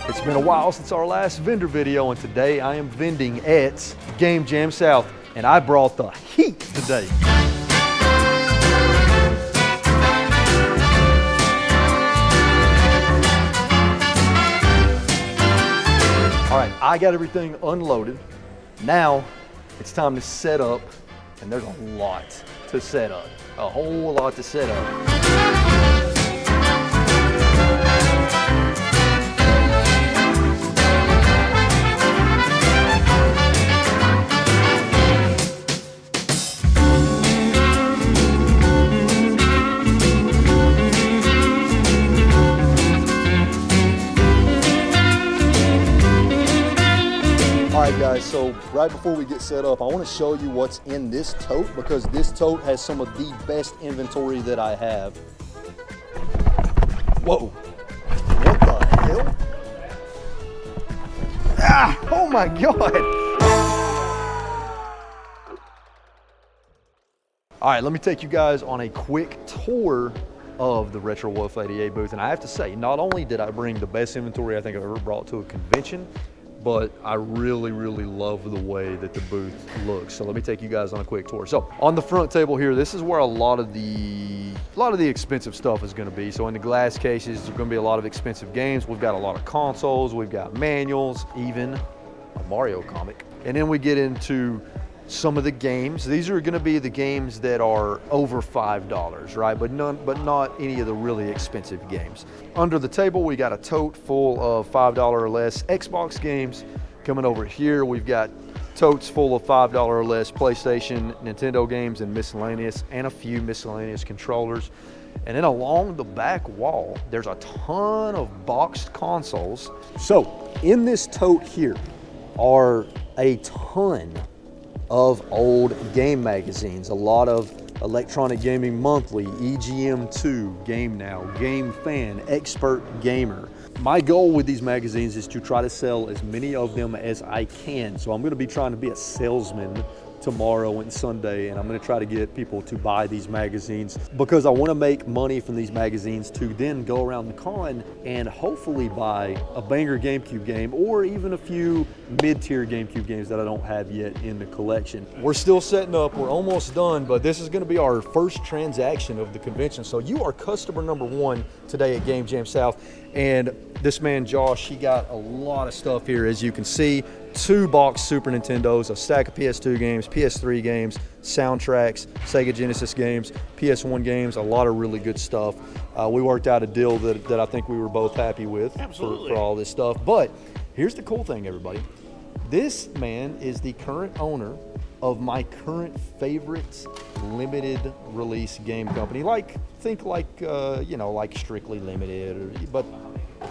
It's been a while since our last vendor video, and today I am vending at Game Jam South, and I brought the heat today. All right, I got everything unloaded. Now it's time to set up, and there's a lot to set up, a whole lot to set up. Alright guys, so right before we get set up, I want to show you what's in this tote, because this tote has some of the best inventory that I have. Whoa, what the hell? Ah, oh my God. Alright, let me take you guys on a quick tour of the RetroWolf 88 booth, and I have to say, not only did I bring the best inventory I think I've ever brought to a convention, but I really love the way that the booth looks. So let me take you guys on a quick tour. So on the front table here, this is where a lot of the expensive stuff is gonna be. So in the glass cases, there's gonna be a lot of expensive games. We've got a lot of consoles, we've got manuals, even a Mario comic. And then we get into some of the games. These are gonna be the games that are over $5, right? But not any of the really expensive games. Under the table, we got a tote full of $5 or less Xbox games. Coming over here, we've got totes full of $5 or less PlayStation, Nintendo games, and miscellaneous, and a few miscellaneous controllers. And then along the back wall, there's a ton of boxed consoles. So in this tote here are a ton of old game magazines, a lot of Electronic Gaming Monthly, EGM2, Game Now, Game Fan, Expert Gamer. My goal with these magazines is to try to sell as many of them as I can. So I'm gonna be trying to be a salesman tomorrow and Sunday, and I'm gonna try to get people to buy these magazines because I wanna make money from these magazines to then go around the con and hopefully buy a banger GameCube game or even a few mid-tier GameCube games that I don't have yet in the collection. We're still setting up, we're almost done, but this is gonna be our first transaction of the convention. So you are customer number one today at Game Jam South, and this man Josh, he got a lot of stuff here, as you can see. 2 boxed Super Nintendos, a stack of PS2 games, PS3 games, soundtracks, Sega Genesis games, PS1 games, a lot of really good stuff. We worked out a deal that I think we were both happy with for all this stuff. But here's the cool thing, everybody. This man is the current owner of my current favorite limited release game company. Think like Strictly Limited, but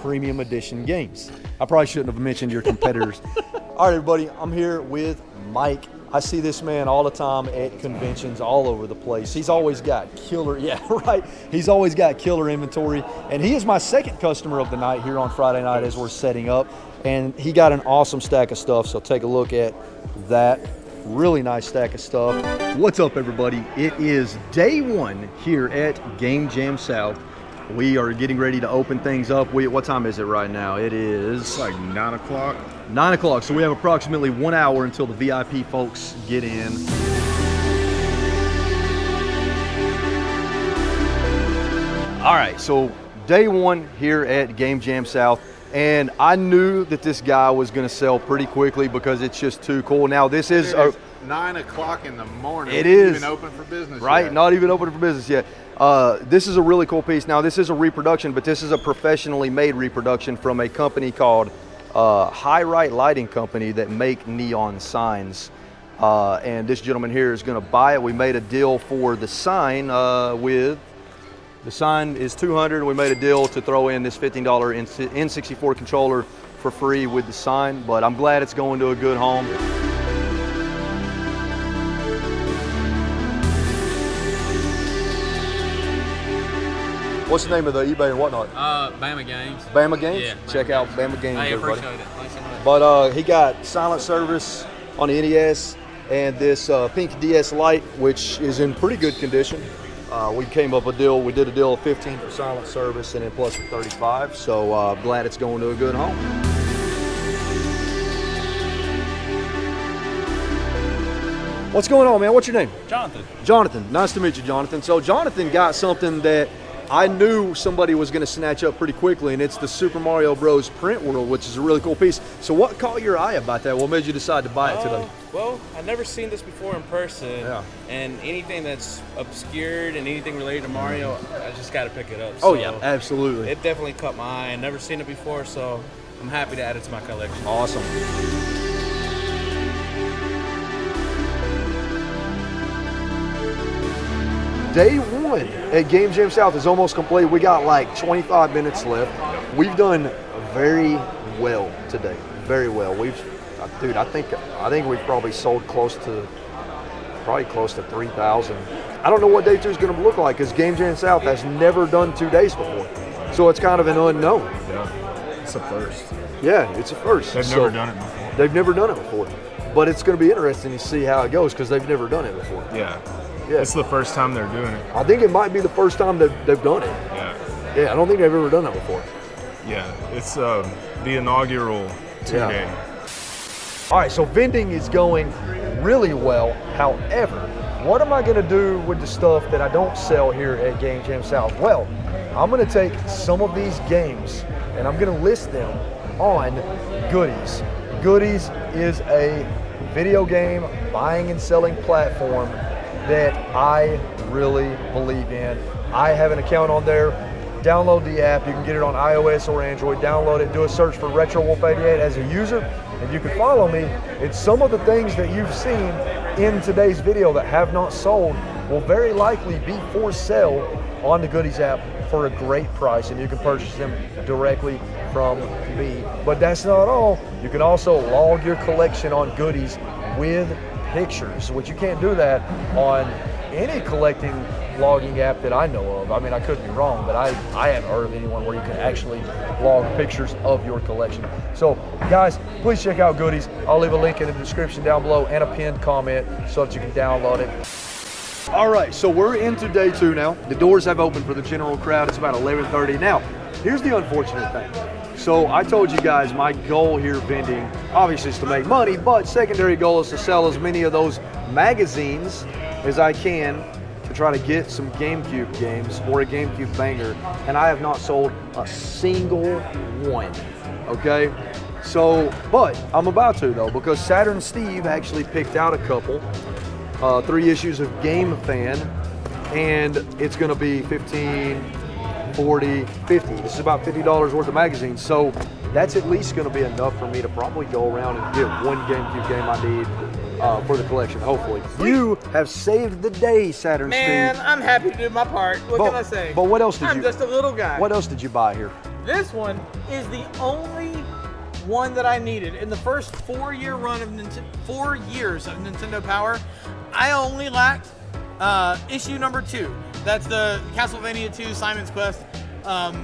premium edition games. I probably shouldn't have mentioned your competitors. All right, everybody, I'm here with Mike. I see this man all the time at conventions all over the place. He's always got killer, yeah, right. He's always got killer inventory. And he is my second customer of the night here on Friday night as we're setting up. And he got an awesome stack of stuff, so take a look at that. Really nice stack of stuff. What's up, everybody? It is day one here at Game Jam South. We are getting ready to open things up. What time is it right now? It is... It's like 9 o'clock. 9 o'clock, so we have approximately 1 hour until the VIP folks get in. All right, so day one here at Game Jam South, and I knew that this guy was gonna sell pretty quickly because it's just too cool. Now this is... 9 o'clock in the morning. It is. Not even open for business right, yet. Not even open for business yet. This is a really cool piece. Now this is a reproduction, but this is a professionally made reproduction from a company called High Right Lighting Company that make neon signs. And this gentleman here is gonna buy it. We made a deal for the sign the sign is $200. We made a deal to throw in this $15 N64 controller for free with the sign, but I'm glad it's going to a good home. What's the name of the eBay and whatnot? Bama Games. Bama Games? Yeah. Check out Bama Games, I everybody. appreciate it. Thanks so much. But he got silent service on the NES and this pink DS Lite, which is in pretty good condition. We came up a deal. We did a deal of 15 for silent service and then plus for 35. So glad it's going to a good home. What's going on, man? What's your name? Jonathan. Jonathan. Nice to meet you, Jonathan. So Jonathan got something that I knew somebody was going to snatch up pretty quickly, and it's the Super Mario Bros. Print World, which is a really cool piece. So what caught your eye about that? What made you decide to buy it today? Well, I've never seen this before in person, and anything that's obscured and anything related to Mario, I just got to pick it up. Oh, yeah, absolutely. It definitely caught my eye. I've never seen it before, so I'm happy to add it to my collection. Awesome. Day one at Game Jam South is almost complete. We got like 25 minutes left. We've done very well today. Very well. Dude, I think we've probably sold close to 3,000. I don't know what day two is going to look like because Game Jam South has never done 2 days before, so it's kind of an unknown. Yeah, it's a first. Yeah, it's a first. They've never done it before. They've never done it before, but it's going to be interesting to see how it goes because they've never done it before. Yeah. Yeah. It's the first time they're doing it. I think it might be the first time they've done it. Yeah. Yeah, I don't think they've ever done that before. Yeah, it's the inaugural 2-day. All right, so vending is going really well. However, what am I going to do with the stuff that I don't sell here at Game Jam South? Well, I'm going to take some of these games and I'm going to list them on Goodiez. Goodiez is a video game buying and selling platform that I really believe in. I have an account on there. Download the app. You can get it on iOS or Android. Download it. Do a search for RetroWolf88 as a user, and you can follow me. It's some of the things that you've seen in today's video that have not sold will very likely be for sale on the Goodiez app for a great price, and you can purchase them directly from me. But that's not all. You can also log your collection on Goodiez with pictures, which you can't do that on any collecting logging app that I know of. I mean, I could be wrong, but I haven't heard of anyone where you can actually log pictures of your collection. So guys, please check out Goodiez. I'll leave a link in the description down below and a pinned comment so that you can download it. All right, so we're into day two now. The doors have opened for the general crowd. It's about 11:30. Now, here's the unfortunate thing. So I told you guys my goal here vending obviously is to make money, but secondary goal is to sell as many of those magazines as I can to try to get some GameCube games or a GameCube banger, and I have not sold a single one, okay? So, but I'm about to though, because Saturn Steve actually picked out a couple, 3 issues of Game Fan, and it's gonna be 15, 40, 50. This is about $50 worth of magazines. So that's at least going to be enough for me to probably go around and get one GameCube game I need for the collection, hopefully. You have saved the day, Saturn Man, Steve. I'm happy to do my part. What can I say? But what else did I'm just a little guy. What else did you buy here? This one is the only one that I needed. In the first 4-year run of 4 years of Nintendo Power, I only lacked issue number 2. That's the Castlevania 2 Simon's Quest,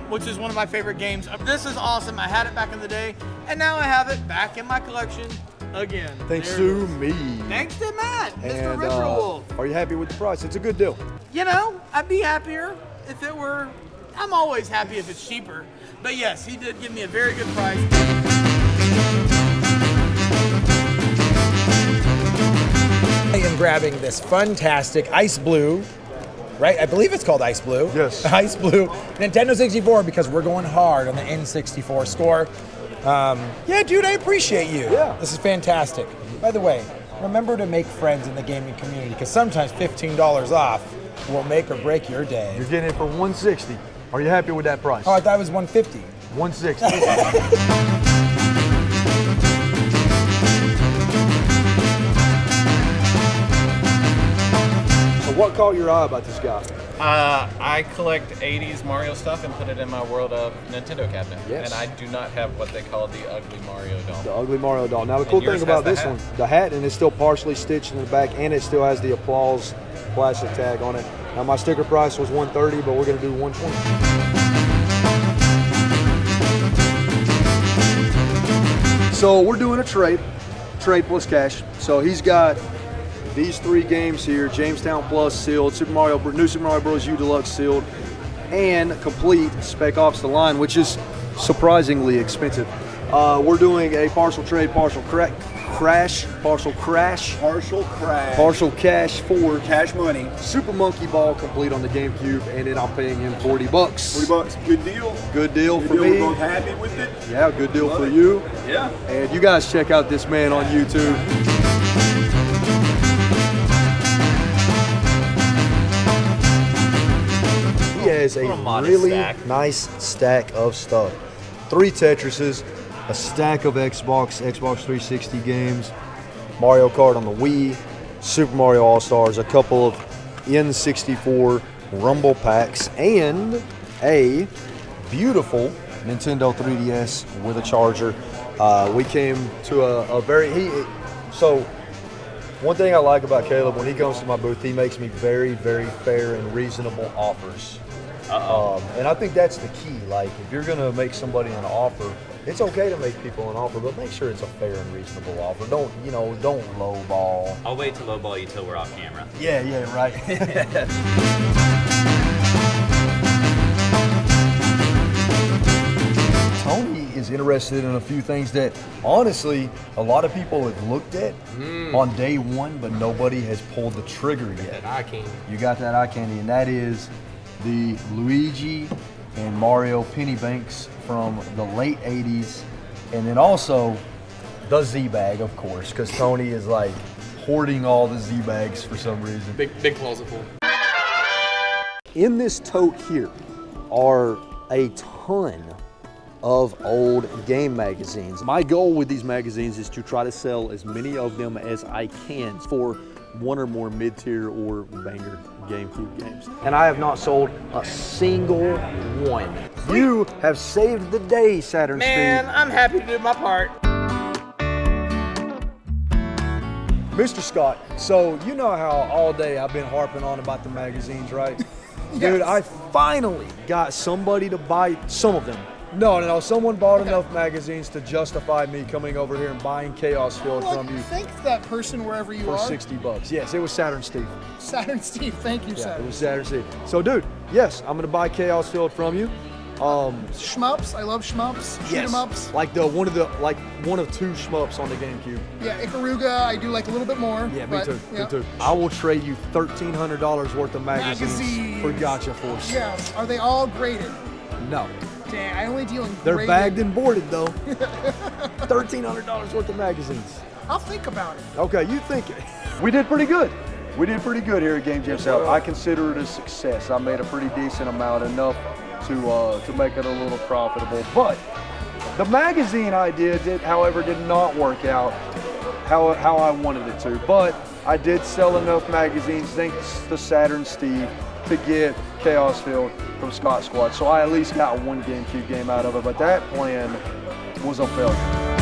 which is one of my favorite games. This is awesome. I had it back in the day, and now I have it back in my collection again. Thanks to me. Thanks to Matt, Mr. And, RetroWolf. are you happy with the price? It's a good deal. You know, I'd be happier if it were. I'm always happy if it's cheaper. But yes, he did give me a very good price. I am grabbing this fantastic ice blue, right? I believe it's called ice blue. Yes. Ice blue Nintendo 64 because we're going hard on the N64 score. Yeah, dude, I appreciate you. Yeah. This is fantastic. By the way, remember to make friends in the gaming community because sometimes $15 off will make or break your day. You're getting it for $160. Are you happy with that price? Oh, I thought it was $150. $160. What caught your eye about this guy? I collect 80s Mario stuff and put it in my World of Nintendo cabinet. Yes. And I do not have what they call the ugly Mario doll. The ugly Mario doll. Now the cool thing yours about has this the one, hat. the hat, and it's still partially stitched in the back, and it still has the applause plastic tag on it. Now my sticker price was $130, but we're gonna do $120. So we're doing a trade plus cash. So he's got these 3 games here: Jamestown Plus sealed, New Super Mario Bros. U Deluxe sealed, and complete Spec Ops: The Line, which is surprisingly expensive. We're doing a partial trade, partial Crash, partial cash for Cash money. Super Monkey Ball complete on the GameCube, and then I'm paying him $40. $40. Good deal. Good deal for Good deal. me. We're both happy with it. Yeah, good deal for you. Yeah. And you guys check out this man on YouTube. He has a really nice stack of stuff. 3 Tetrises, a stack of Xbox 360 games, Mario Kart on the Wii, Super Mario All-Stars, a couple of N64 Rumble packs, and a beautiful Nintendo 3DS with a charger. We came to so one thing I like about Caleb, when he comes to my booth, he makes me very, very fair and reasonable offers. And I think that's the key. Like, if you're gonna make somebody an offer, it's okay to make people an offer, but make sure it's a fair and reasonable offer. Don't lowball. I'll wait to lowball you till we're off camera. Yeah, right. Tony is interested in a few things that, honestly, a lot of people have looked at on day one, but nobody has pulled the trigger yet. That eye candy. You got that eye candy, and that is the Luigi and Mario penny banks from the late 80s, and then also the Z-Bag, of course, because Tony is like hoarding all the Z-Bags for some reason. Big closet full. In this tote here are a ton of old game magazines. My goal with these magazines is to try to sell as many of them as I can for one or more mid-tier or banger GameCube games. And I have not sold a single one. You have saved the day, Saturn Man, Steve. I'm happy to do my part. Mr. Scott, so you know how all day I've been harping on about the magazines, right? Dude, I finally got somebody to buy some of them. No, someone bought enough magazines to justify me coming over here and buying Chaos Field from you Thank that person wherever you for are. $60. Yes, it was Saturn Steve. Saturn Steve, thank you, Yeah, Saturn. it was Saturn Steve. So, dude, yes, I'm gonna buy Chaos Field from you. Shmups, I love shmups. Shoot 'em ups. Like one of 2 shmups on the GameCube. Yeah, Ikaruga, I do like a little bit more. Yeah, me but, too. yeah. Me too. I will trade you $1,300 worth of magazines Magazines. for Gotcha Force. Yeah, are they all graded? No, Dang, I only deal in they're graded. bagged and boarded though. $1,300 worth of magazines. I'll think about it. Okay, you think it. We did pretty good. We did pretty good here at Game Jam South. I consider it a success. I made a pretty decent amount, enough to make it a little profitable. But the magazine idea however, did not work out how I wanted it to. But I did sell enough magazines, thanks to Saturn Steve, to get Chaos Field from Scott Squad. So I at least got one GameCube game out of it, but that plan was a failure.